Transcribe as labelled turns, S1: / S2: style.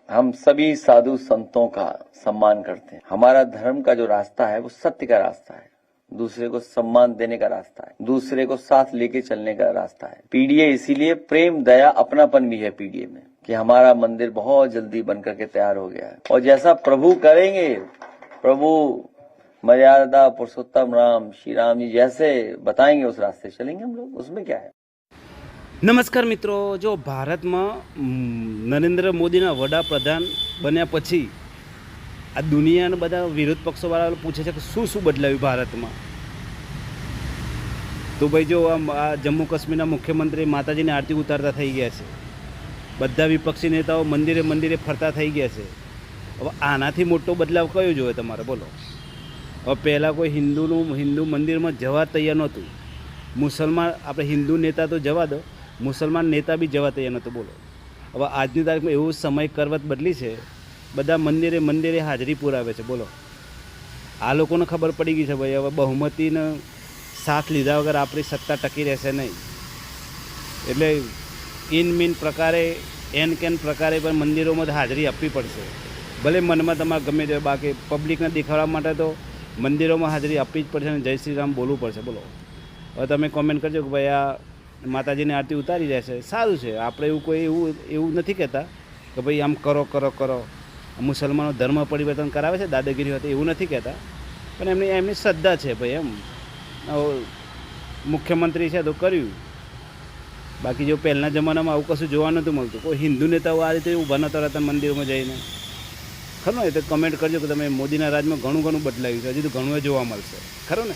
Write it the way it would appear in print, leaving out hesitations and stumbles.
S1: हम सभी साधु संतों का सम्मान करते हैं। हमारा धर्म का जो रास्ता है वो सत्य का रास्ता है, दूसरे को सम्मान देने का रास्ता है, दूसरे को साथ लेके चलने का रास्ता है। पीडीए इसीलिए प्रेम दया अपनापन भी है पीडीए में, कि हमारा मंदिर बहुत जल्दी बनकर के तैयार हो गया है और जैसा प्रभु करेंगे, प्रभु मर्यादा पुरुषोत्तम राम श्री राम जी जैसे बताएंगे उस रास्ते चलेंगे हम लोग, उसमें क्या है।
S2: નમસ્કાર મિત્રો, જો ભારતમાં નરેન્દ્ર મોદીના વડાપ્રધાન બન્યા પછી આ દુનિયાના બધા વિરોધ પક્ષોવાળા પૂછે છે કે શું શું બદલાયું ભારતમાં. તો ભાઈ જો આ જમ્મુ કાશ્મીરના મુખ્યમંત્રી માતાજીની આરતી ઉતારતા થઈ ગયા છે, બધા વિપક્ષી નેતાઓ મંદિરે મંદિરે ફરતા થઈ ગયા છે. હવે આનાથી મોટો બદલાવ કયો જોઈએ તમારે બોલો? હવે પહેલાં કોઈ હિન્દુ મંદિરમાં જવા તૈયાર નહોતું, મુસલમાન આપણે હિન્દુ નેતા તો જવા દો, મુસલમાન નેતા બી જવા તૈયાર નહોતો બોલો. હવે આજની તારીખમાં એવું સમય કરવત બદલી છે, બધા મંદિરે મંદિરે હાજરી પુરાવે છે બોલો. આ લોકોને ખબર પડી ગઈ છે ભાઈ હવે બહુમતીનો સાથ લીધા વગર આપણી સત્તા ટકી રહેશે નહીં. એટલે ઇન મીન પ્રકારે એન કેન પ્રકારે પણ મંદિરોમાં હાજરી આપવી પડશે. ભલે મનમાં તમારે ગમે તે, બાકી પબ્લિકને દેખાડવા માટે તો મંદિરોમાં હાજરી આપવી જ પડશે અને જય શ્રી રામ બોલવું પડશે બોલો. હવે તમે કોમેન્ટ કરજો કે ભાઈ આ માતાજીની આરતી ઉતારી જાય છે, સારું છે. આપણે એવું કોઈ એવું નથી કહેતા કે ભાઈ આમ કરો કરો કરો, મુસલમાનો ધર્મ પરિવર્તન કરાવે છે દાદાગીરી હતી એવું નથી કહેતા, પણ એમની શ્રદ્ધા છે ભાઈ. એમ મુખ્યમંત્રી છે તો કર્યું, બાકી જો પહેલાંના જમાનામાં આવું કશું જોવા નહોતું મળતું. કોઈ હિન્દુ નેતાઓ આ રીતે ઊભા નહોતા રહેતા મંદિરોમાં જઈને. ખરું ને? તો કમેન્ટ કરજો કે તમે મોદીના રાજમાં ઘણું બદલાયું છે, હજી તો ઘણું જોવા મળશે. ખરું ને?